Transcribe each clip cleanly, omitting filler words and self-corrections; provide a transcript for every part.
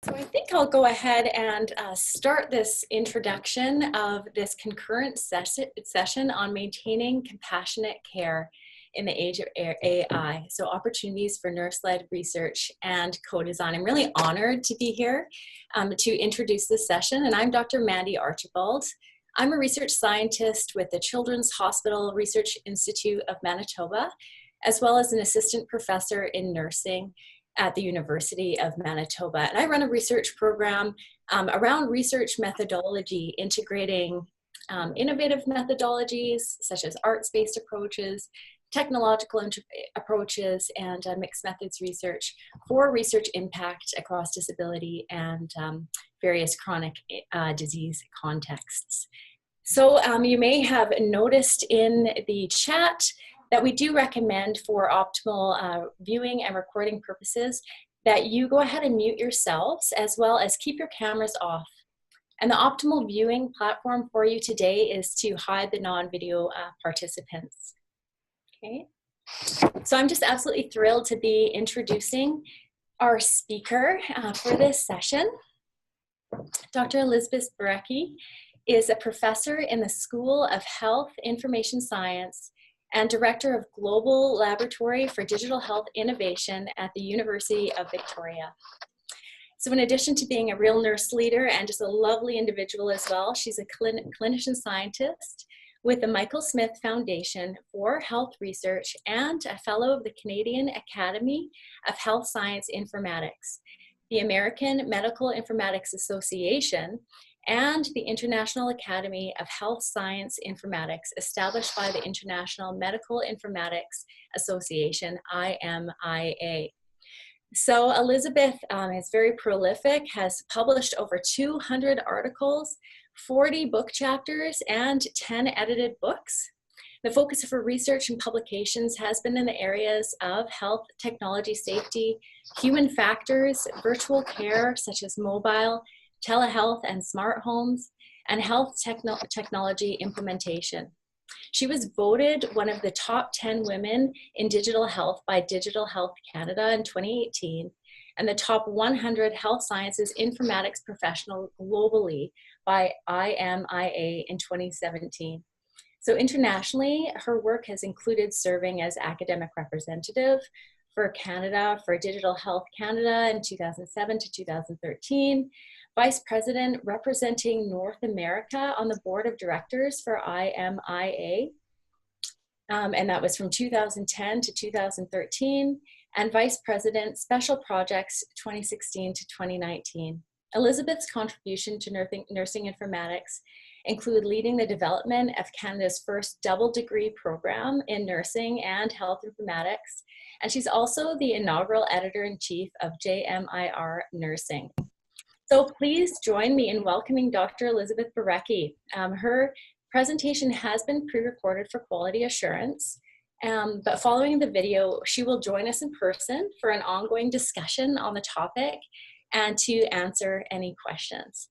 So I think I'll go ahead and start this introduction of this concurrent session on maintaining compassionate care in the age of AI. So opportunities for nurse-led research and co-design. I'm really honored to be here to introduce this session, and I'm Dr. Mandy Archibald. I'm a research scientist with the Children's Hospital Research Institute of Manitoba, as well as an assistant professor in nursing at the University of Manitoba. And I run a research program around research methodology, integrating innovative methodologies such as arts-based approaches, technological approaches, and mixed methods research for research impact across disability and various chronic disease contexts. So you may have noticed in the chat that we do recommend for optimal viewing and recording purposes that you go ahead and mute yourselves, as well as keep your cameras off. And the optimal viewing platform for you today is to hide the non-video participants. Okay, so I'm just absolutely thrilled to be introducing our speaker for this session. Dr. Elizabeth Barecki is a professor in the School of Health Information Science and Director of Global Laboratory for Digital Health Innovation at the University of Victoria. So in addition to being a real nurse leader and just a lovely individual as well, she's a clinician scientist with the Michael Smith Foundation for Health Research and a fellow of the Canadian Academy of Health Science Informatics, the American Medical Informatics Association, and the International Academy of Health Science Informatics, established by the International Medical Informatics Association, IMIA. So Elizabeth is very prolific, has published over 200 articles, 40 book chapters, and 10 edited books. The focus of her research and publications has been in the areas of health, technology, safety, human factors, virtual care, such as mobile, telehealth and smart homes, and health technology implementation. She was voted one of the top 10 women in digital health by Digital Health Canada in 2018, and the top 100 health sciences informatics professional globally by IMIA in 2017. So internationally, her work has included serving as academic representative for Canada, for Digital Health Canada in 2007 to 2013, Vice President representing North America on the Board of Directors for IMIA, and that was from 2010 to 2013, and Vice President Special Projects 2016 to 2019. Elizabeth's contribution to nursing informatics include leading the development of Canada's first double degree program in nursing and health informatics, and she's also the inaugural editor-in-chief of JMIR Nursing. So please join me in welcoming Dr. Elizabeth Barecki. Her presentation has been pre-recorded for quality assurance, but following the video, she will join us in person for an ongoing discussion on the topic and to answer any questions.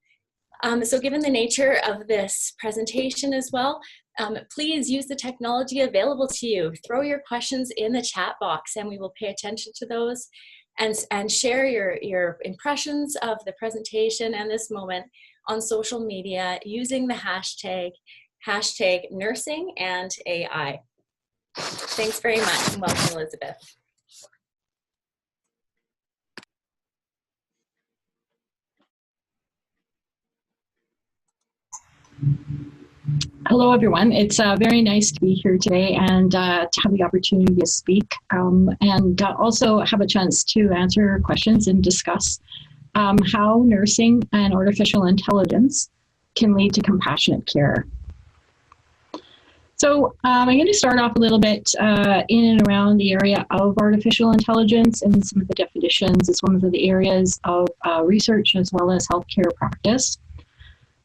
So given the nature of this presentation as well, please use the technology available to you. Throw your questions in the chat box and we will pay attention to those and share your impressions of the presentation and this moment on social media using the hashtag nursing and AI. Thanks very much and welcome, Elizabeth. Hello, everyone. It's very nice to be here today and to have the opportunity to speak and also have a chance to answer questions and discuss how nursing and artificial intelligence can lead to compassionate care. So I'm going to start off a little bit in and around the area of artificial intelligence and some of the definitions. It's one of the areas of research as well as healthcare practice.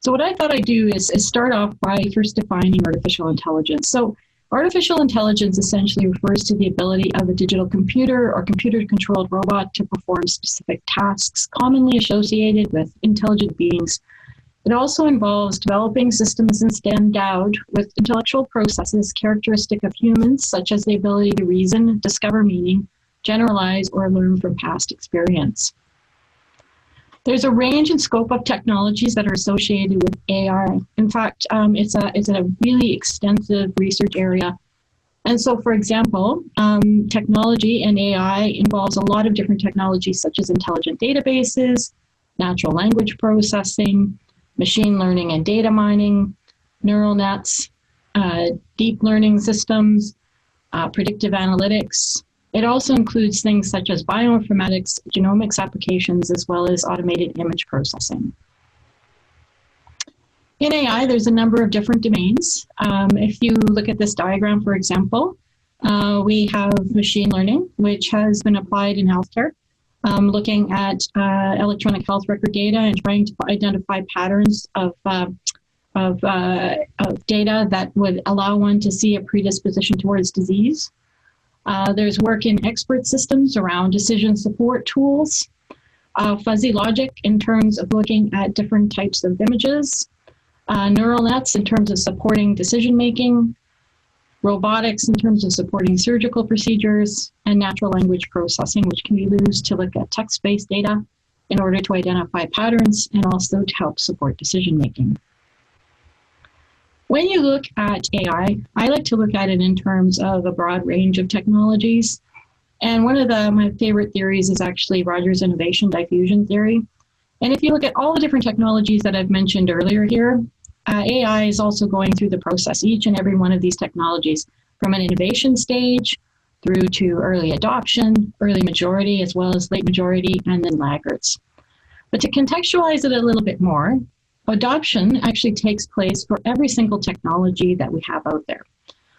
So what I thought I'd do is start off by first defining artificial intelligence. So artificial intelligence essentially refers to the ability of a digital computer or computer-controlled robot to perform specific tasks commonly associated with intelligent beings. It also involves developing systems endowed with intellectual processes characteristic of humans, such as the ability to reason, discover meaning, generalize, or learn from past experience. There's a range and scope of technologies that are associated with AI. In fact, it's a really extensive research area. And so, for example, technology and AI involves a lot of different technologies such as intelligent databases, natural language processing, machine learning and data mining, neural nets, deep learning systems, predictive analytics. It also includes things such as bioinformatics, genomics applications, as well as automated image processing. In AI, there's a number of different domains. If you look at this diagram, for example, we have machine learning, which has been applied in healthcare, looking at electronic health record data and trying to identify patterns of data that would allow one to see a predisposition towards disease. There's work in expert systems around decision support tools, fuzzy logic in terms of looking at different types of images, neural nets in terms of supporting decision-making, robotics in terms of supporting surgical procedures, and natural language processing, which can be used to look at text-based data in order to identify patterns and also to help support decision-making. When you look at AI, I like to look at it in terms of a broad range of technologies. And one of my favorite theories is actually Rogers' innovation diffusion theory. And if you look at all the different technologies that I've mentioned earlier here, AI is also going through the process, each and every one of these technologies, from an innovation stage through to early adoption, early majority, as well as late majority, and then laggards. But to contextualize it a little bit more, adoption actually takes place for every single technology that we have out there.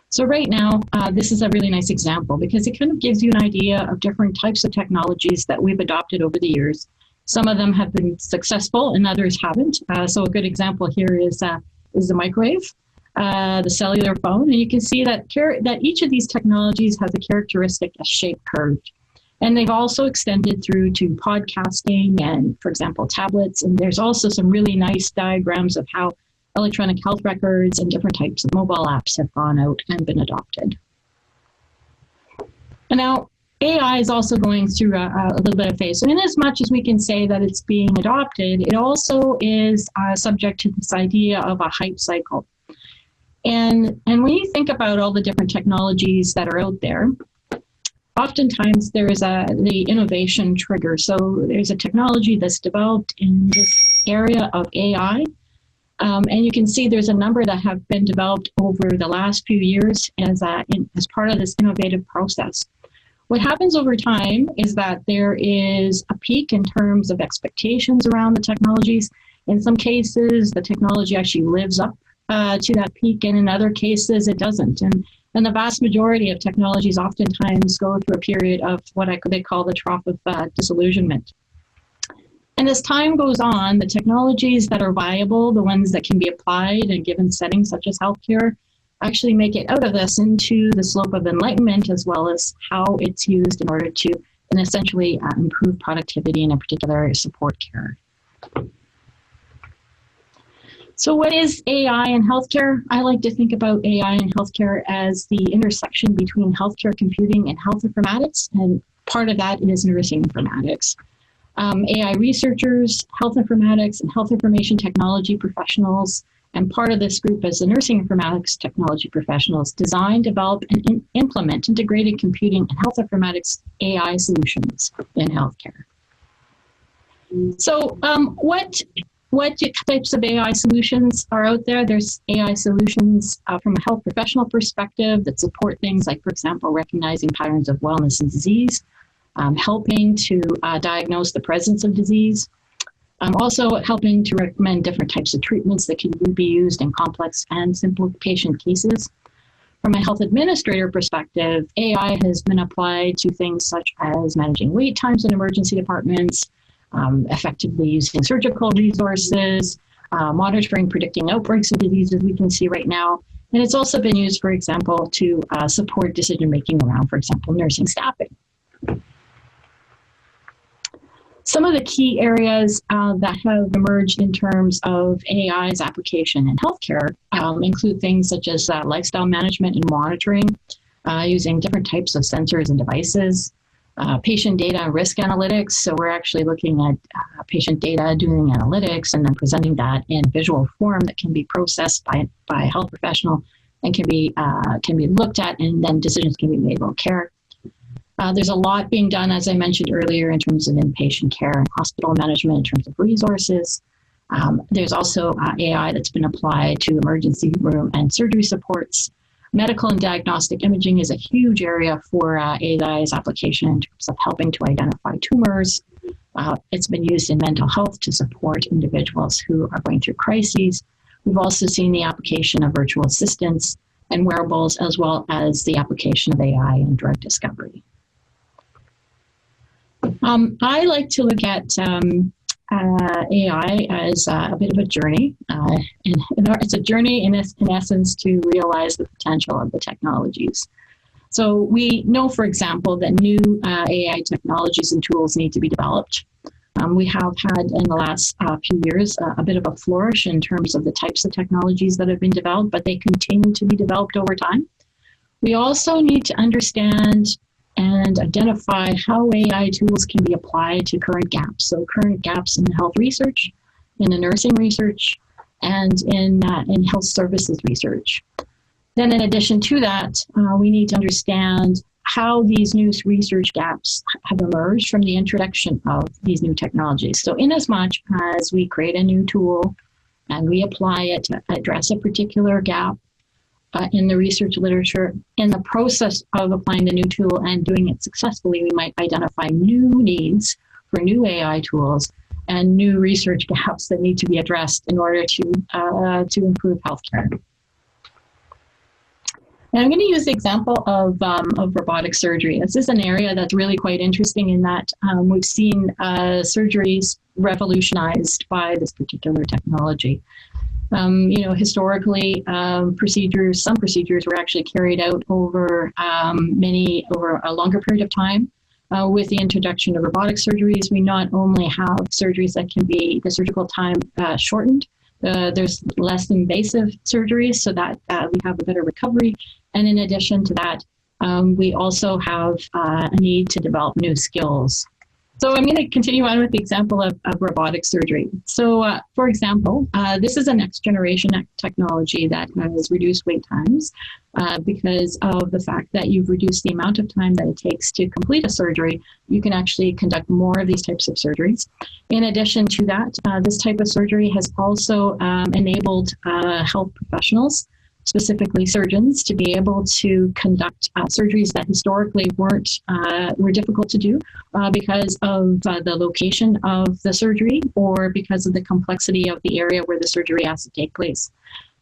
So right now, this is a really nice example because it kind of gives you an idea of different types of technologies that we've adopted over the years. Some of them have been successful and others haven't. So a good example here is the microwave, the cellular phone. And you can see that each of these technologies has a characteristic, a shape curved. And they've also extended through to podcasting and, for example, tablets. And there's also some really nice diagrams of how electronic health records and different types of mobile apps have gone out and been adopted. And now, AI is also going through a little bit of phase. So in as much as we can say that it's being adopted, it also is subject to this idea of a hype cycle. And when you think about all the different technologies that are out there, oftentimes there is the innovation trigger. So there's a technology that's developed in this area of AI. And you can see there's a number that have been developed over the last few years as part of this innovative process. What happens over time is that there is a peak in terms of expectations around the technologies. In some cases, the technology actually lives up to that peak, and in other cases, it doesn't. And the vast majority of technologies oftentimes go through a period of what they call the trough of disillusionment. And as time goes on, the technologies that are viable, the ones that can be applied in given settings such as healthcare, actually make it out of this into the slope of enlightenment, as well as how it's used in order to essentially improve productivity and in particular support care. So what is AI in healthcare? I like to think about AI in healthcare as the intersection between healthcare computing and health informatics, and part of that is nursing informatics. AI researchers, health informatics, and health information technology professionals, and part of this group is the nursing informatics technology professionals, design, develop, and implement integrated computing and health informatics AI solutions in healthcare. So what types of AI solutions are out there? There's AI solutions from a health professional perspective that support things like, for example, recognizing patterns of wellness and disease, helping to diagnose the presence of disease, also helping to recommend different types of treatments that can be used in complex and simple patient cases. From a health administrator perspective, AI has been applied to things such as managing wait times in emergency departments, effectively using surgical resources, monitoring, predicting outbreaks of diseases we can see right now. And it's also been used, for example, to support decision-making around, for example, nursing staffing. Some of the key areas that have emerged in terms of AI's application in healthcare include things such as lifestyle management and monitoring, using different types of sensors and devices, patient data and risk analytics. So we're actually looking at patient data, doing analytics, and then presenting that in visual form that can be processed by a health professional and can be looked at, and then decisions can be made about care. There's a lot being done, as I mentioned earlier, in terms of inpatient care and hospital management, in terms of resources. There's also AI that's been applied to emergency room and surgery supports. Medical and diagnostic imaging is a huge area for AI's application in terms of helping to identify tumors. It's been used in mental health to support individuals who are going through crises. We've also seen the application of virtual assistants and wearables, as well as the application of AI in drug discovery. I like to look at AI as a bit of a journey. It's a journey in essence to realize the potential of the technologies. So we know, for example, that new AI technologies and tools need to be developed. We have had in the last few years a bit of a flourish in terms of the types of technologies that have been developed, but they continue to be developed over time. We also need to understand and identify how AI tools can be applied to current gaps. So current gaps in health research, in the nursing research, and in health services research. Then in addition to that, we need to understand how these new research gaps have emerged from the introduction of these new technologies. So in as much as we create a new tool and we apply it to address a particular gap, in the research literature, in the process of applying the new tool and doing it successfully, we might identify new needs for new AI tools and new research gaps that need to be addressed in order to improve healthcare. And I'm going to use the example of robotic surgery. This is an area that's really quite interesting in that we've seen surgeries revolutionized by this particular technology. Historically, some procedures were actually carried out over a longer period of time. With the introduction of robotic surgeries, we not only have surgeries that can be the surgical time shortened, there's less invasive surgeries so that we have a better recovery. And in addition to that, we also have a need to develop new skills. So I'm going to continue on with the example of robotic surgery. So for example, this is a next generation technology that has reduced wait times because of the fact that you've reduced the amount of time that it takes to complete a surgery. You can actually conduct more of these types of surgeries. In addition to that, this type of surgery has also enabled health professionals, specifically surgeons, to be able to conduct surgeries that historically were difficult to do because of the location of the surgery or because of the complexity of the area where the surgery has to take place.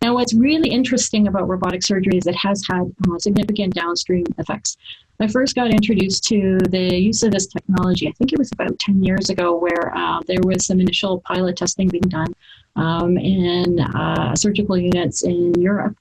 Now, what's really interesting about robotic surgery is it has had significant downstream effects. I first got introduced to the use of this technology, I think it was about 10 years ago, where there was some initial pilot testing being done in surgical units in Europe.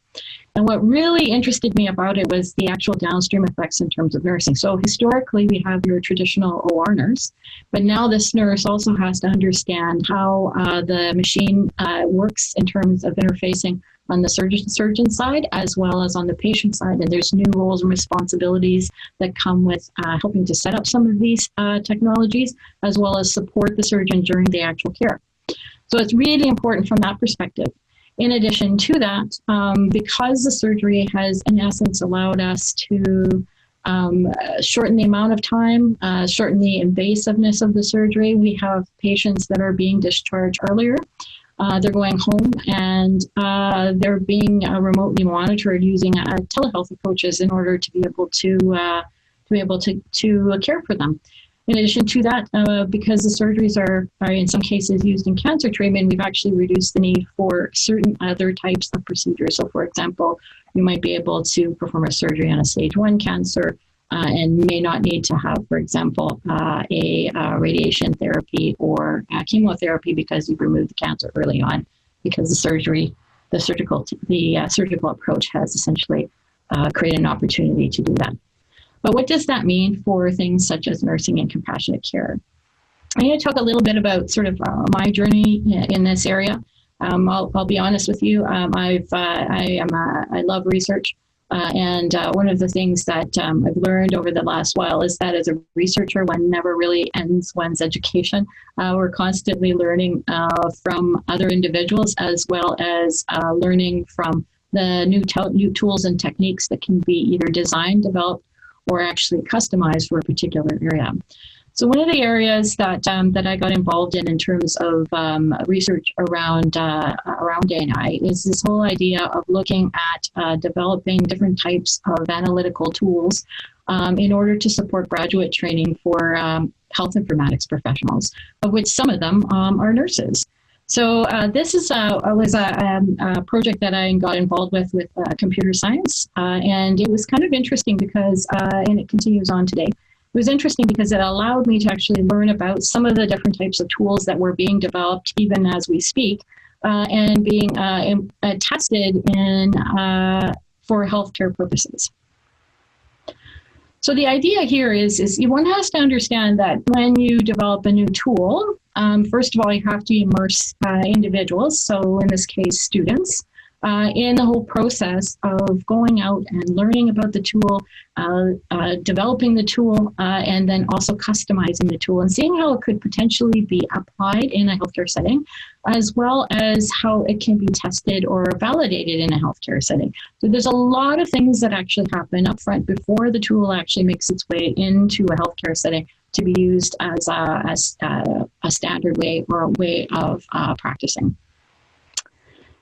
And what really interested me about it was the actual downstream effects in terms of nursing. So historically, we have your traditional OR nurse, but now this nurse also has to understand how the machine works in terms of interfacing on the surgeon side as well as on the patient side. And there's new roles and responsibilities that come with helping to set up some of these technologies, as well as support the surgeon during the actual care. So it's really important from that perspective. In addition to that, because the surgery has, in essence, allowed us to shorten the amount of time, shorten the invasiveness of the surgery, we have patients that are being discharged earlier. They're going home and they're being remotely monitored using telehealth approaches in order to be able to care for them. In addition to that, because the surgeries are in some cases used in cancer treatment, we've actually reduced the need for certain other types of procedures. So for example, you might be able to perform a surgery on a stage 1 cancer and may not need to have, for example, a radiation therapy or chemotherapy because you've removed the cancer early on, because the surgical approach has essentially created an opportunity to do that. But what does that mean for things such as nursing and compassionate care? I'm going to talk a little bit about sort of my journey in this area. I'll be honest with you. I love research. One of the things that I've learned over the last while is that as a researcher, one never really ends one's education. We're constantly learning from other individuals, as well as learning from the new tools and techniques that can be either designed, developed, or actually customized for a particular area. So one of the areas that I got involved in terms of research around AI is this whole idea of looking at developing different types of analytical tools in order to support graduate training for health informatics professionals, of which some of them are nurses. So this was a project that I got involved with computer science, and it was kind of interesting because, and it continues on today. It was interesting because it allowed me to actually learn about some of the different types of tools that were being developed even as we speak, and being tested for healthcare purposes. So the idea here is one has to understand that when you develop a new tool, first of all, you have to immerse individuals, so in this case, students, in the whole process of going out and learning about the tool, developing the tool, and then also customizing the tool and seeing how it could potentially be applied in a healthcare setting, as well as how it can be tested or validated in a healthcare setting. So there's a lot of things that actually happen up front before the tool actually makes its way into a healthcare setting to be used as a standard way or a way of practicing.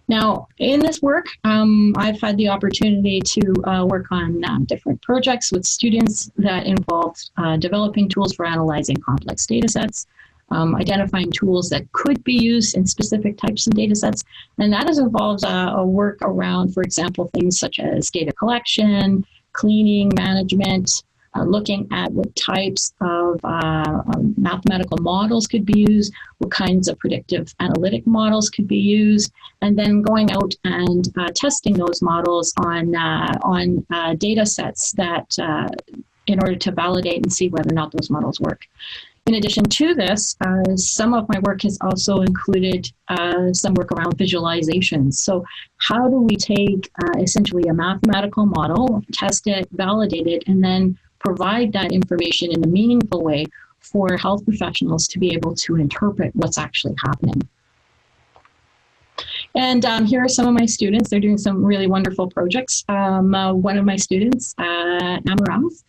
Now, in this work, I've had the opportunity to work on different projects with students that involved developing tools for analyzing complex data sets, identifying tools that could be used in specific types of data sets. And that has involved a work around, for example, things such as data collection, cleaning, management, looking at what types of mathematical models could be used, what kinds of predictive analytic models could be used, and then going out and testing those models on data sets that in order to validate and see whether or not those models work. In addition to this, some of my work has also included some work around visualizations. So how do we take essentially a mathematical model, test it, validate it, and then provide that information in a meaningful way for health professionals to be able to interpret what's actually happening. And here are some of my students. They're doing some really wonderful projects. One of my students, Amarath,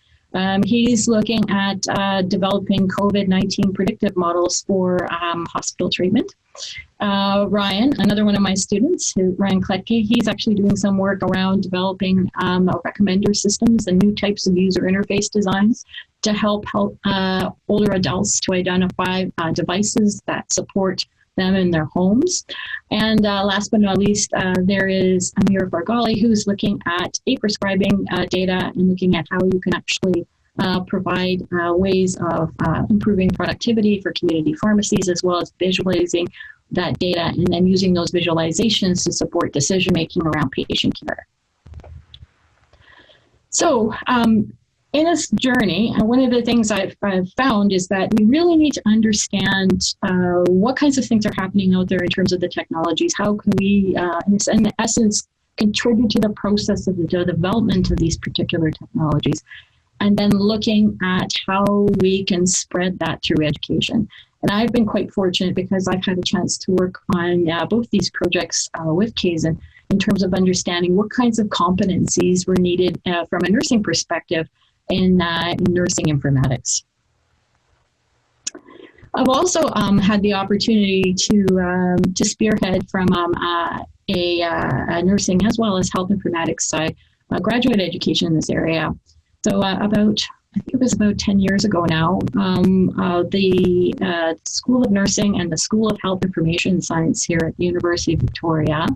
he's looking at developing COVID-19 predictive models for hospital treatment. Ryan, another one of my students, Ryan Kletke, he's actually doing some work around developing recommender systems and new types of user interface designs to help older adults to identify devices that support them in their homes. And last but not least, there is Amir Fargali, who's looking at e-prescribing data and looking at how you can actually provide ways of improving productivity for community pharmacies, as well as visualizing that data and then using those visualizations to support decision-making around patient care. So in this journey, one of the things I've found is that we really need to understand what kinds of things are happening out there in terms of the technologies. How can we, in essence, contribute to the process of the development of these particular technologies? And then looking at how we can spread that through education. And I've been quite fortunate because I've had a chance to work on both these projects with Kaizen in terms of understanding what kinds of competencies were needed from a nursing perspective in nursing informatics. I've also had the opportunity to spearhead from a nursing as well as health informatics side, graduate education in this area. So I think it was about 10 years ago now, the School of Nursing and the School of Health Information Science here at the University of Victoria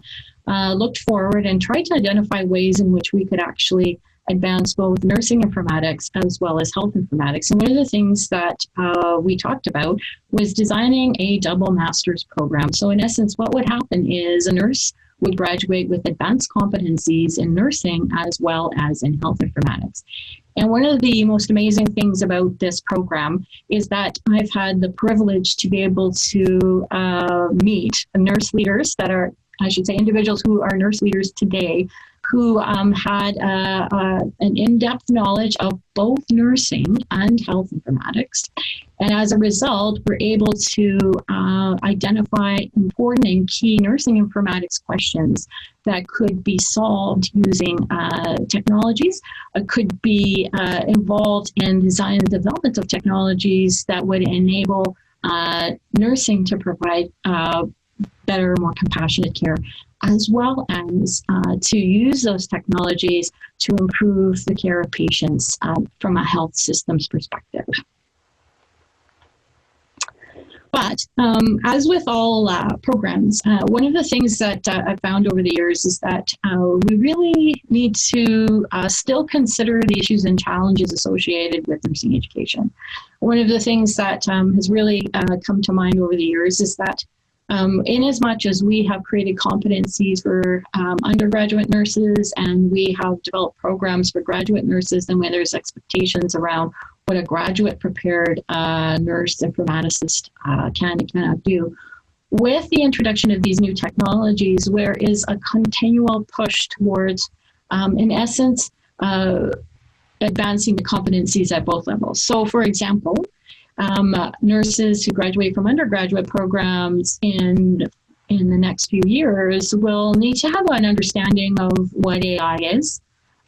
looked forward and tried to identify ways in which we could actually advance both nursing informatics as well as health informatics. And one of the things that we talked about was designing a double master's program. So in essence, what would happen is a nurse would graduate with advanced competencies in nursing as well as in health informatics. And one of the most amazing things about this program is that I've had the privilege to be able to meet nurse leaders that are, I should say, individuals who are nurse leaders today who had an in-depth knowledge of both nursing and health informatics. And as a result, we're able to identify important and key nursing informatics questions that could be solved using technologies, could be involved in design and development of technologies that would enable nursing to provide better, more compassionate care, as well as to use those technologies to improve the care of patients from a health systems perspective. But as with all programs, one of the things that I've found over the years is that we really need to still consider the issues and challenges associated with nursing education. One of the things that has really come to mind over the years is that in as much as we have created competencies for undergraduate nurses and we have developed programs for graduate nurses, and where there's expectations around what a graduate prepared nurse informaticist can and cannot do. With the introduction of these new technologies, there is a continual push towards, in essence, advancing the competencies at both levels. So, for example, nurses who graduate from undergraduate programs in the next few years will need to have an understanding of what AI is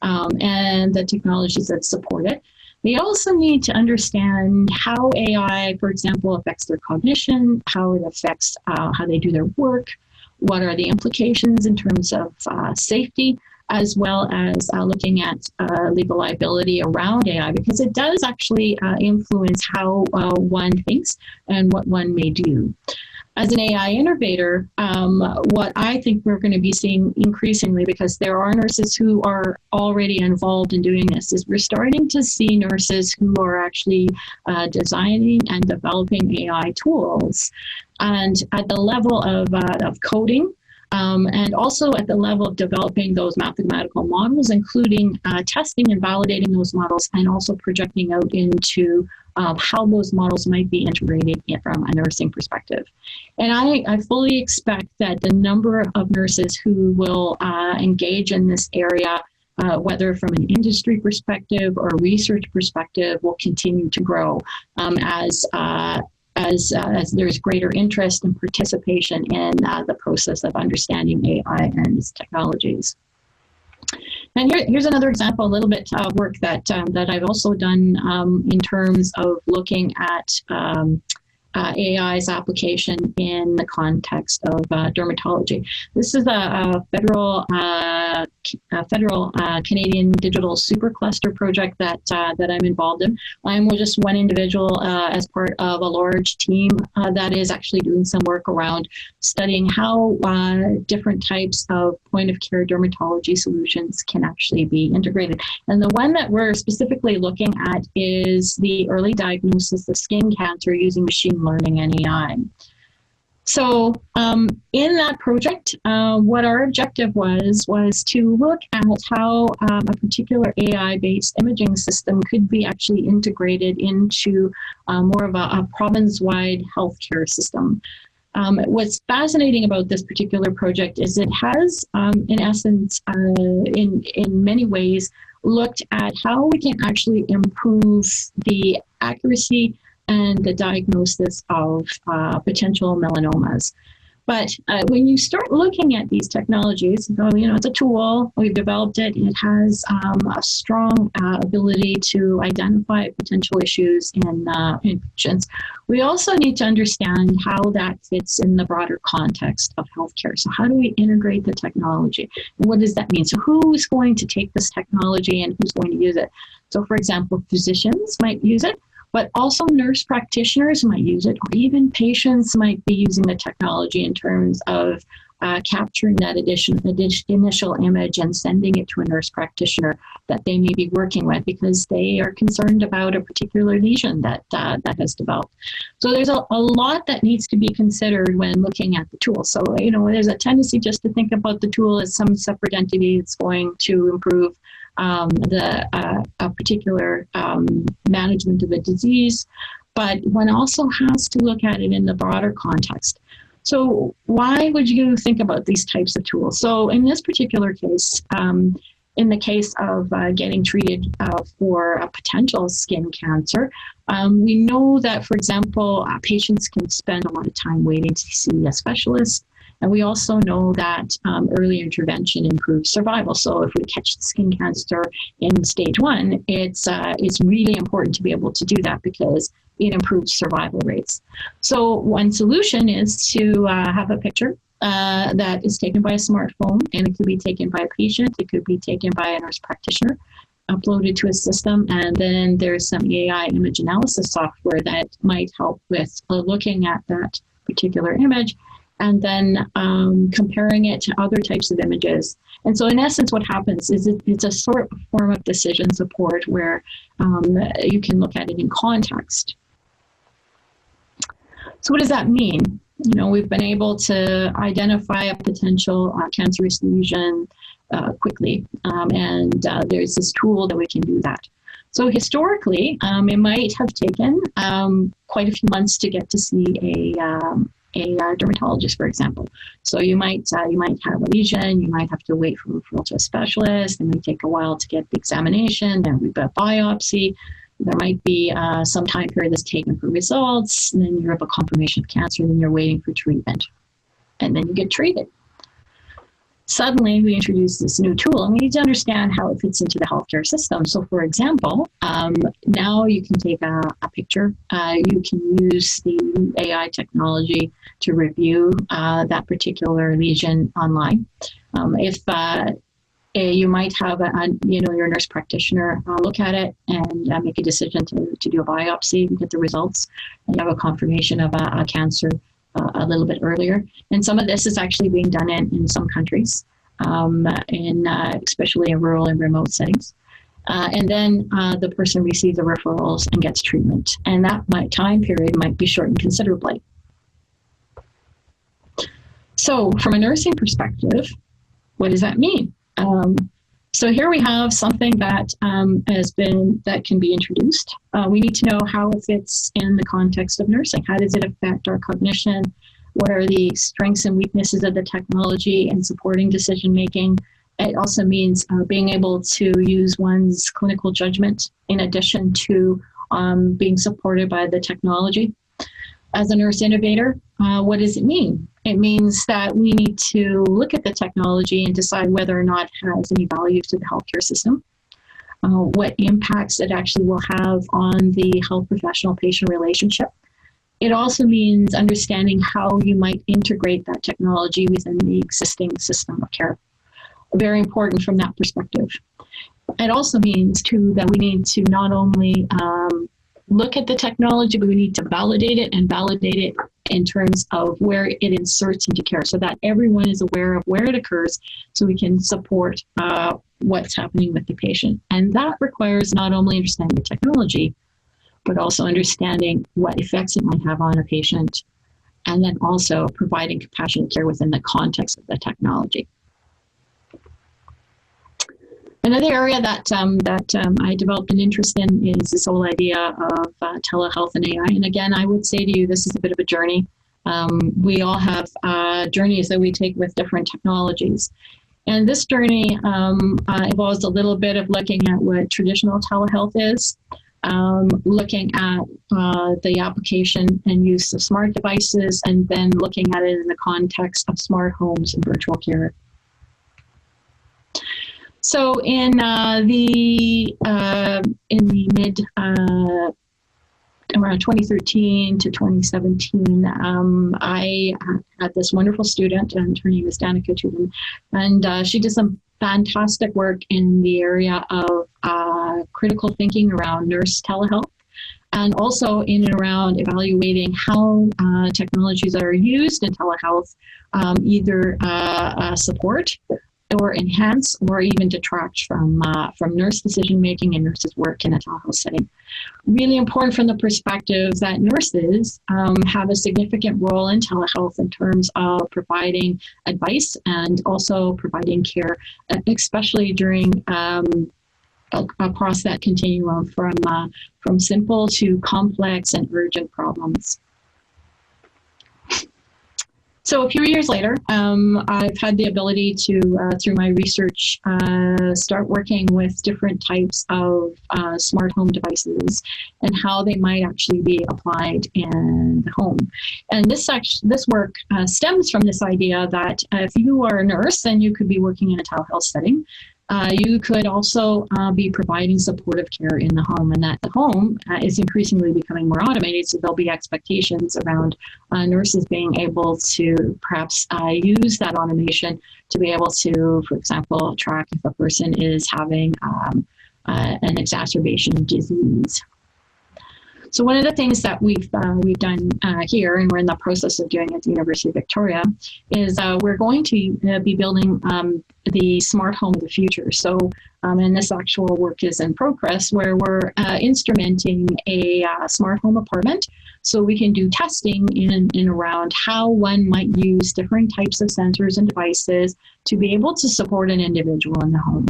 and the technologies that support it. They also need to understand how AI, for example, affects their cognition, how it affects how they do their work, what are the implications in terms of safety, as well as looking at legal liability around AI, because it does actually influence how one thinks and what one may do. As an AI innovator, what I think we're going to be seeing increasingly, because there are nurses who are already involved in doing this, is we're starting to see nurses who are actually designing and developing AI tools. And at the level of coding, and also at the level of developing those mathematical models, including testing and validating those models, and also projecting out into how those models might be integrated from a nursing perspective. And I fully expect that the number of nurses who will engage in this area, whether from an industry perspective or a research perspective, will continue to grow as there's greater interest and participation in the process of understanding AI and its technologies. And here's another example, a little bit of work that I've also done in terms of looking at AI's application in the context of dermatology. This is a federal Canadian digital supercluster project that I'm involved in. I'm just one individual as part of a large team that is actually doing some work around studying how different types of point of care dermatology solutions can actually be integrated. And the one that we're specifically looking at is the early diagnosis of skin cancer using machine learning and AI. So in that project, what our objective was to look at how a particular AI-based imaging system could be actually integrated into more of a province-wide healthcare system. What's fascinating about this particular project is it has, in essence, in many ways, looked at how we can actually improve the accuracy and the diagnosis of potential melanomas. But when you start looking at these technologies, it's a tool, we've developed it, it has a strong ability to identify potential issues in patients. We also need to understand how that fits in the broader context of healthcare. So how do we integrate the technology? And what does that mean? So who's going to take this technology and who's going to use it? So for example, physicians might use it, but also nurse practitioners might use it, or even patients might be using the technology in terms of capturing that initial image and sending it to a nurse practitioner that they may be working with because they are concerned about a particular lesion that has developed. So there's a lot that needs to be considered when looking at the tool. So, there's a tendency just to think about the tool as some separate entity that's going to improve a particular management of a disease, but one also has to look at it in the broader context. So why would you think about these types of tools? So in this particular case, in the case of getting treated for a potential skin cancer, we know that, for example, patients can spend a lot of time waiting to see a specialist. And we also know that early intervention improves survival. So if we catch the skin cancer in stage 1, it's really important to be able to do that because it improves survival rates. So one solution is to have a picture that is taken by a smartphone, and it could be taken by a patient, it could be taken by a nurse practitioner, uploaded to a system, and then there's some AI image analysis software that might help with looking at that particular image and then comparing it to other types of images. And so in essence, what happens is it's a sort of form of decision support where you can look at it in context. So what does that mean? You know, we've been able to identify a potential cancerous lesion quickly, and there's this tool that we can do that. So historically, it might have taken quite a few months to get to see a dermatologist, for example. So you might have a lesion, you might have to wait for referral to a specialist. It might take a while to get the examination, then we've got biopsy. There might be some time period that's taken for results, and then you have a confirmation of cancer, and then you're waiting for treatment, and then you get treated. Suddenly, we introduce this new tool, and we need to understand how it fits into the healthcare system. So, for example, now you can take a picture. You can use the AI technology to review that particular lesion online. If you might have your nurse practitioner look at it and make a decision to do a biopsy and get the results, and you have a confirmation of a cancer a little bit earlier. And some of this is actually being done in some countries, especially in rural and remote settings. And then the person receives the referrals and gets treatment. And that time period might be shortened considerably. So from a nursing perspective, what does that mean? So here we have something that that can be introduced. We need to know how it fits in the context of nursing. How does it affect our cognition? What are the strengths and weaknesses of the technology in supporting decision making? It also means being able to use one's clinical judgment in addition to being supported by the technology. As a nurse innovator, what does it mean? It means that we need to look at the technology and decide whether or not it has any value to the healthcare system, what impacts it actually will have on the health professional-patient relationship. It also means understanding how you might integrate that technology within the existing system of care. Very important from that perspective. It also means, too, that we need to not only look at the technology, but we need to validate it in terms of where it inserts into care so that everyone is aware of where it occurs so we can support what's happening with the patient. And that requires not only understanding the technology, but also understanding what effects it might have on a patient, and then also providing compassionate care within the context of the technology. Another area that I developed an interest in is this whole idea of telehealth and AI. And again, I would say to you, this is a bit of a journey. We all have journeys that we take with different technologies. And this journey involves a little bit of looking at what traditional telehealth is, looking at the application and use of smart devices, and then looking at it in the context of smart homes and virtual care. So in the mid around 2013 to 2017, I had this wonderful student, and her name is Danica Tudor, and she did some fantastic work in the area of critical thinking around nurse telehealth, and also in and around evaluating how technologies that are used in telehealth either support or enhance or even detract from nurse decision making and nurses' work in a telehealth setting. Really important from the perspective that nurses have a significant role in telehealth in terms of providing advice and also providing care, especially during across that continuum from simple to complex and urgent problems. So a few years later, I've had the ability to, through my research, start working with different types of smart home devices and how they might actually be applied in the home. And this work stems from this idea that if you are a nurse, then you could be working in a telehealth setting. You could also be providing supportive care in the home, and that the home is increasingly becoming more automated, so there'll be expectations around nurses being able to perhaps use that automation to be able to, for example, track if a person is having an exacerbation of disease. So one of the things that we've done here, and we're in the process of doing at the University of Victoria, is we're going to be building the smart home of the future. So, and this actual work is in progress, where we're instrumenting a smart home apartment, so we can do testing in around how one might use different types of sensors and devices to be able to support an individual in the home.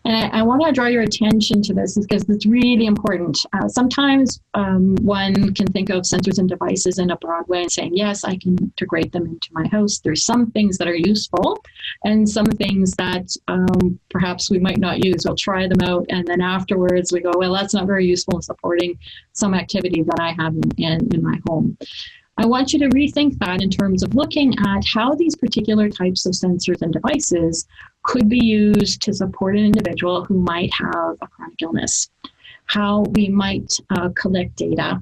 And I want to draw your attention to this because it's really important. Sometimes one can think of sensors and devices in a broad way and saying, yes, I can integrate them into my house. There's some things that are useful and some things that perhaps we might not use. We'll try them out, and then afterwards we go, well, that's not very useful in supporting some activity that I have in my home. I want you to rethink that in terms of looking at how these particular types of sensors and devices could be used to support an individual who might have a chronic illness, how we might collect data,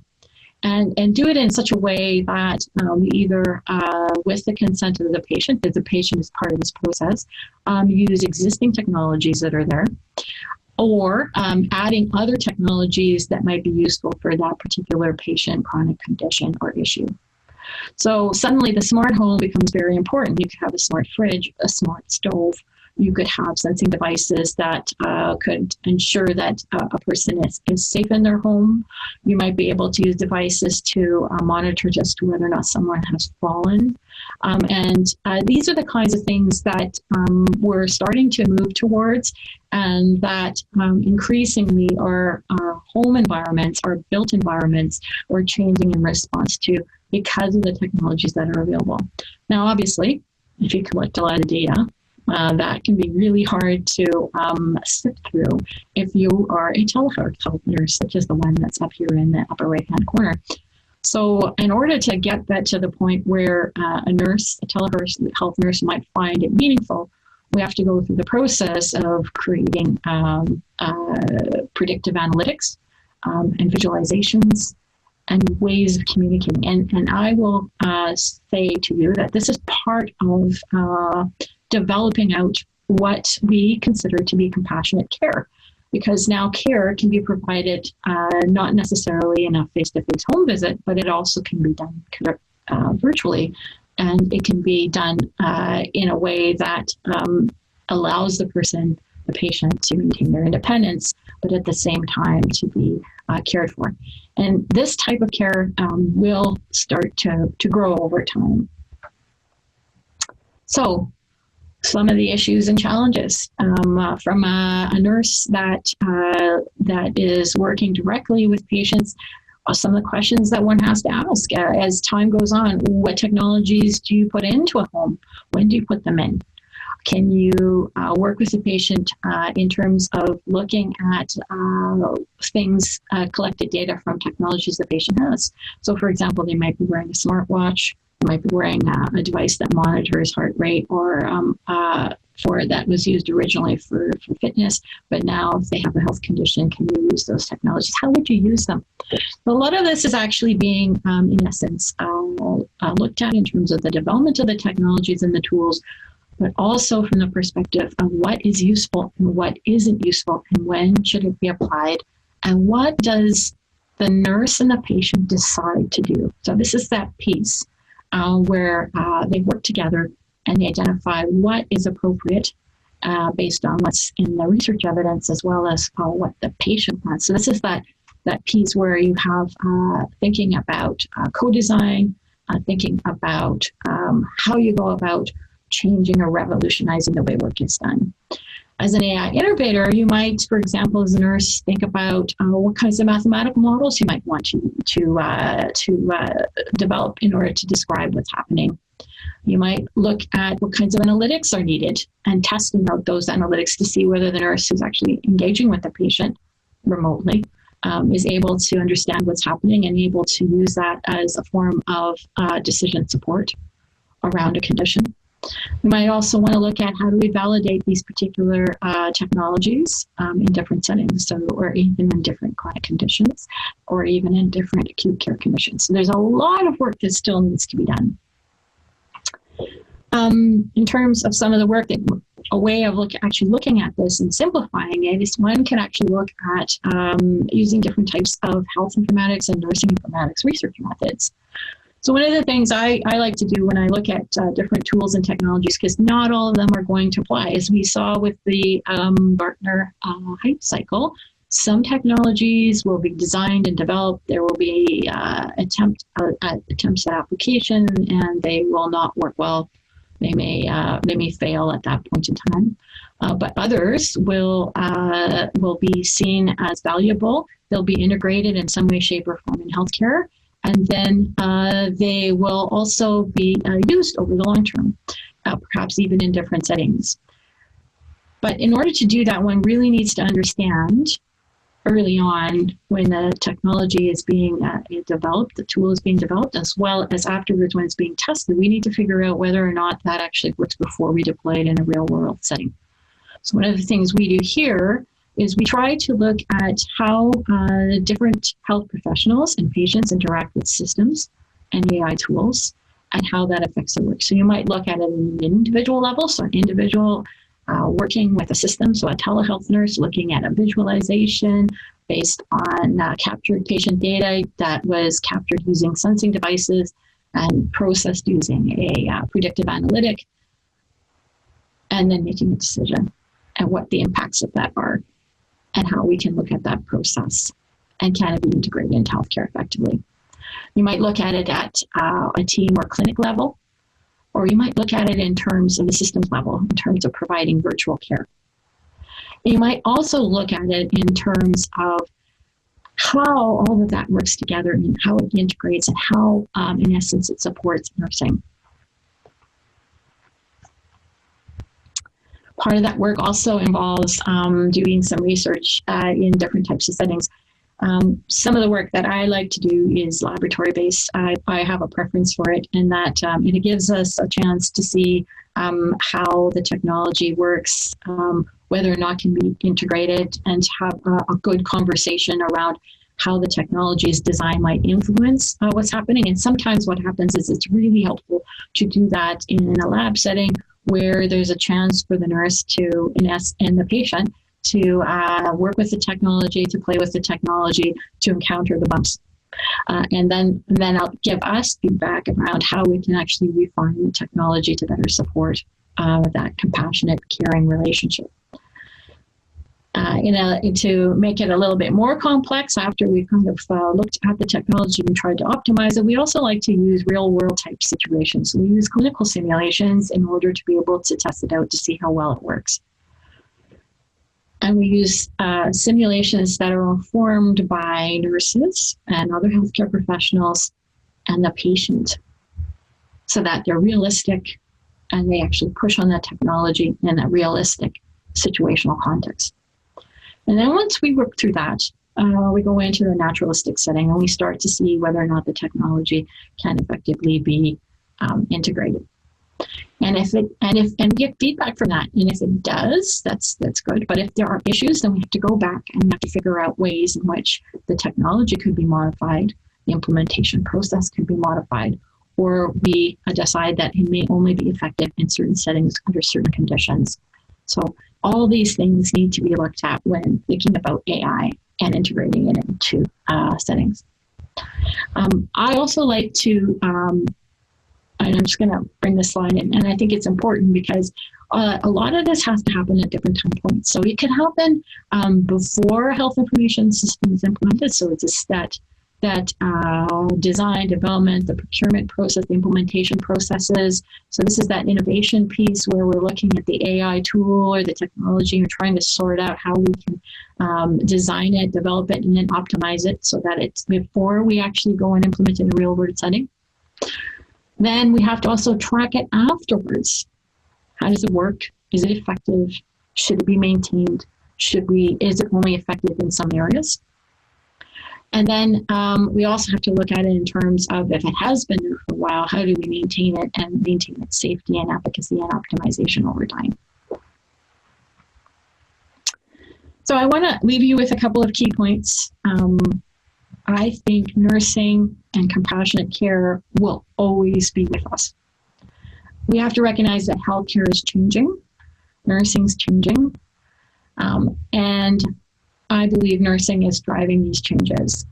and do it in such a way that either with the consent of the patient, that the patient is part of this process, use existing technologies that are there, or adding other technologies that might be useful for that particular patient, chronic condition, or issue. So suddenly the smart home becomes very important. You could have a smart fridge, a smart stove. You could have sensing devices that could ensure that a person is safe in their home. You might be able to use devices to monitor just whether or not someone has fallen. And these are the kinds of things that we're starting to move towards, and that increasingly our home environments, our built environments, are changing in response to because of the technologies that are available. Now, obviously, if you collect a lot of data, that can be really hard to sift through if you are a telehealth nurse, such as the one that's up here in the upper right-hand corner. So in order to get that to the point where a telehealth nurse might find it meaningful, we have to go through the process of creating predictive analytics and visualizations and ways of communicating. And I will say to you that this is part of developing out what we consider to be compassionate care, because now care can be provided not necessarily in a face-to-face home visit, but it also can be done virtually, and it can be done in a way that allows the patient to maintain their independence, but at the same time to be cared for. And this type of care will start to grow over time. So some of the issues and challenges from a nurse that is working directly with patients. Some of the questions that one has to ask as time goes on: what technologies do you put into a home? When do you put them in? Can you work with the patient in terms of looking at things, collected data from technologies the patient has? So, for example, they might be wearing a smartwatch. Might be wearing a device that monitors heart rate, or that was used originally for fitness, but now if they have a health condition, can you use those technologies? How would you use them? A lot of this is actually being, in essence, looked at in terms of the development of the technologies and the tools, but also from the perspective of what is useful and what isn't useful, and when should it be applied, and what does the nurse and the patient decide to do. So this is that piece where they work together and they identify what is appropriate based on what's in the research evidence, as well as what the patient wants. So this is that piece where you have thinking about co-design, thinking about how you go about changing or revolutionizing the way work is done. As an AI innovator, you might, for example, as a nurse, think about what kinds of mathematical models you might want to develop in order to describe what's happening. You might look at what kinds of analytics are needed and testing out those analytics to see whether the nurse who's actually engaging with the patient remotely is able to understand what's happening and able to use that as a form of decision support around a condition. We might also want to look at how do we validate these particular technologies in different settings, so, or even in different chronic conditions, or even in different acute care conditions. So there's a lot of work that still needs to be done. In terms of some of the work, that a way of actually looking at this and simplifying it is one can actually look at using different types of health informatics and nursing informatics research methods. So one of the things I like to do when I look at different tools and technologies, because not all of them are going to apply, as we saw with the Gartner hype cycle, some technologies will be designed and developed. There will be attempts at application, and they will not work well. They may fail at that point in time, but others will be seen as valuable. They'll be integrated in some way, shape, or form in healthcare. And then they will also be used over the long term, perhaps even in different settings. But in order to do that, one really needs to understand early on when the technology is being developed, the tool is being developed, as well as afterwards when it's being tested. We need to figure out whether or not that actually works before we deploy it in a real world setting. So one of the things we do here is we try to look at how different health professionals and patients interact with systems and AI tools and how that affects their work. So you might look at it at an individual level, so an individual working with a system, so a telehealth nurse looking at a visualization based on captured patient data that was captured using sensing devices and processed using a predictive analytic, and then making a decision and what the impacts of that are, and how we can look at that process and can it be integrated into healthcare effectively. You might look at it at a team or clinic level, or you might look at it in terms of the systems level, in terms of providing virtual care. You might also look at it in terms of how all of that works together and how it integrates and how, in essence, it supports nursing. Part of that work also involves doing some research in different types of settings. Some of the work that I like to do is laboratory-based. I have a preference for it in that it gives us a chance to see how the technology works, whether or not it can be integrated, and have a good conversation around how the technology's design might influence what's happening. And sometimes what happens is it's really helpful to do that in a lab setting where there's a chance for the nurse to, and the patient, to work with the technology, to play with the technology, to encounter the bumps. And then I'll give us feedback around how we can actually refine the technology to better support that compassionate, caring relationship. To make it a little bit more complex, after we've kind of looked at the technology and tried to optimize it, we also like to use real-world type situations. So we use clinical simulations in order to be able to test it out to see how well it works. And we use simulations that are informed by nurses and other healthcare professionals and the patient, so that they're realistic and they actually push on that technology in a realistic situational context. And then once we work through that, we go into the naturalistic setting and we start to see whether or not the technology can effectively be integrated. And get feedback from that. And if it does, that's good. But if there are issues, then we have to go back and we have to figure out ways in which the technology could be modified, the implementation process could be modified, or we decide that it may only be effective in certain settings under certain conditions. So all these things need to be looked at when thinking about AI and integrating it into settings. I also like to, and I'm just going to bring this slide in, and I think it's important because a lot of this has to happen at different time points. So it could happen before health information system is implemented. So it's that design, development, the procurement process, the implementation processes. So this is that innovation piece where we're looking at the AI tool or the technology and trying to sort out how we can design it, develop it, and then optimize it so that it's before we actually go and implement it in a real world setting. Then we have to also track it afterwards. How does it work? Is it effective? Should it be maintained? Is it only effective in some areas? And then we also have to look at it in terms of, if it has been there for a while, how do we maintain it and maintain its safety and efficacy and optimization over time? So I want to leave you with a couple of key points. I think nursing and compassionate care will always be with us. We have to recognize that healthcare is changing, nursing's changing, and I believe nursing is driving these changes.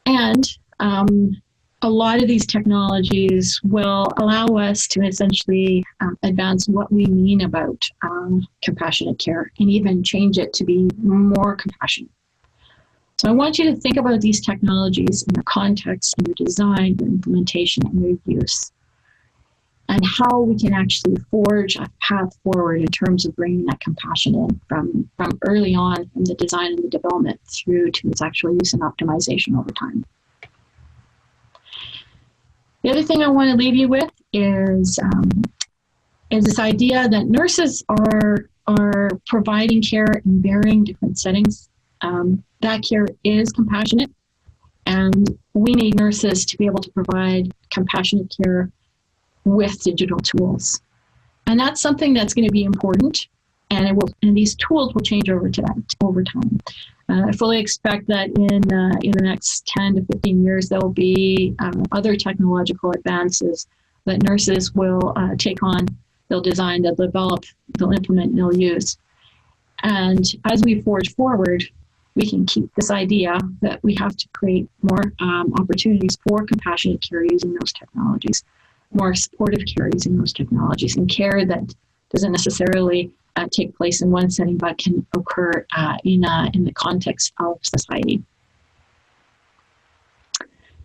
And a lot of these technologies will allow us to essentially advance what we mean about compassionate care and even change it to be more compassionate. So I want you to think about these technologies in the context of your design, your implementation, and your use, and how we can actually forge a path forward in terms of bringing that compassion in from early on in the design and the development through to its actual use and optimization over time. The other thing I want to leave you with is this idea that nurses are providing care in varying different settings. That care is compassionate, and we need nurses to be able to provide compassionate care with digital tools. And that's something that's going to be important, and these tools will change over time. I fully expect that in the next 10 to 15 years, there will be other technological advances that nurses will take on, they'll design, they'll develop, they'll implement, and they'll use. And as we forge forward, we can keep this idea that we have to create more opportunities for compassionate care using those technologies, more supportive care using those technologies, and care that doesn't necessarily take place in one setting, but can occur in the context of society.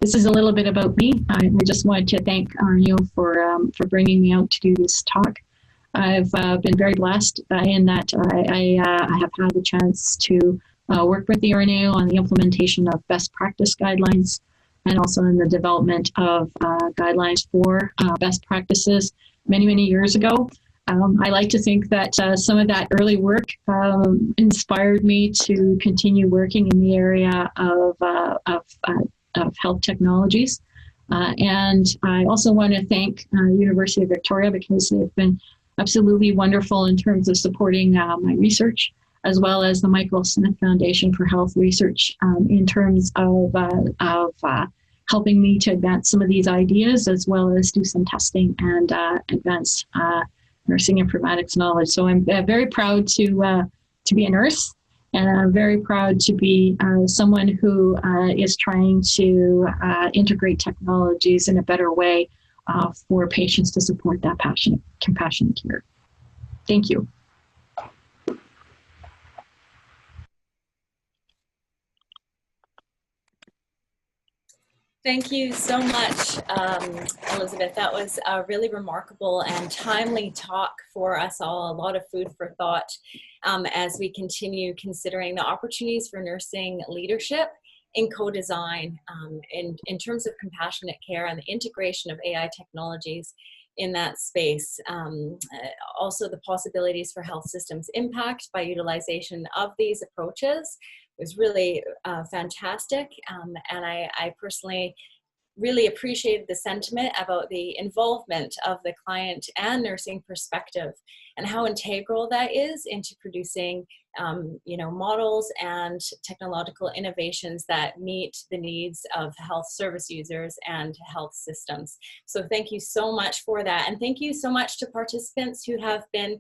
This is a little bit about me. I just wanted to thank RNAO for bringing me out to do this talk. I've been very blessed in that I have had the chance to work with the RNAO on the implementation of best practice guidelines, and also in the development of guidelines for best practices many years ago. I like to think that some of that early work inspired me to continue working in the area of health technologies. And I also want to thank University of Victoria, because they've been absolutely wonderful in terms of supporting my research, as well as the Michael Smith Foundation for Health Research in terms of helping me to advance some of these ideas, as well as do some testing and advance nursing informatics knowledge. So I'm very proud to be a nurse, and I'm very proud to be someone who is trying to integrate technologies in a better way for patients to support that compassionate care. Thank you. Thank you so much, Elizabeth. That was a really remarkable and timely talk for us all, a lot of food for thought as we continue considering the opportunities for nursing leadership in co-design in terms of compassionate care and the integration of AI technologies in that space. Also the possibilities for health systems impact by utilization of these approaches was really fantastic. And I personally really appreciated the sentiment about the involvement of the client and nursing perspective and how integral that is into producing models and technological innovations that meet the needs of health service users and health systems. So thank you so much for that. And thank you so much to participants who have been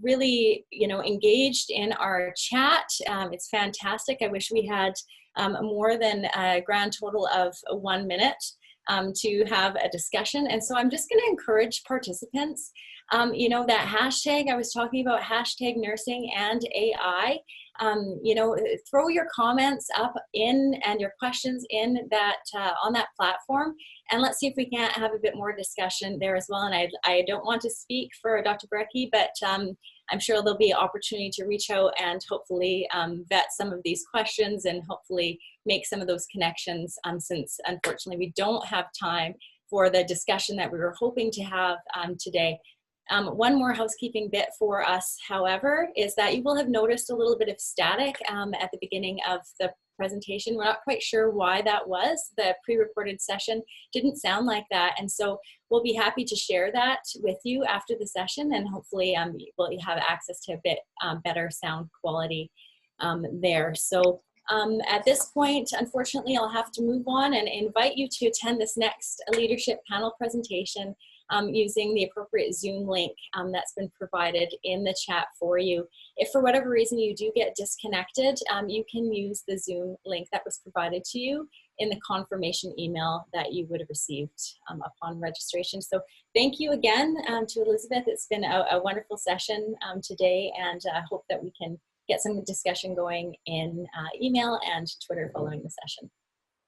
really engaged in our chat. It's fantastic. I wish we had more than a grand total of 1 minute to have a discussion. And so I'm just going to encourage participants, that hashtag I was talking about, hashtag nursing and AI, throw your comments up in and your questions in that on that platform, and let's see if we can't have a bit more discussion there as well. And I don't want to speak for Dr. Brecky, but I'm sure there'll be an opportunity to reach out and hopefully vet some of these questions and hopefully make some of those connections since unfortunately we don't have time for the discussion that we were hoping to have today. One more housekeeping bit for us, however, is that you will have noticed a little bit of static at the beginning of the presentation. We're not quite sure why that was. The pre-recorded session didn't sound like that, and so we'll be happy to share that with you after the session, and hopefully we'll have access to a bit better sound quality there. So at this point, unfortunately, I'll have to move on and invite you to attend this next leadership panel presentation using the appropriate Zoom link that's been provided in the chat for you. If for whatever reason you do get disconnected, you can use the Zoom link that was provided to you in the confirmation email that you would have received upon registration. So thank you again to Elizabeth. It's been a wonderful session today, and I hope that we can get some discussion going in email and Twitter following the session.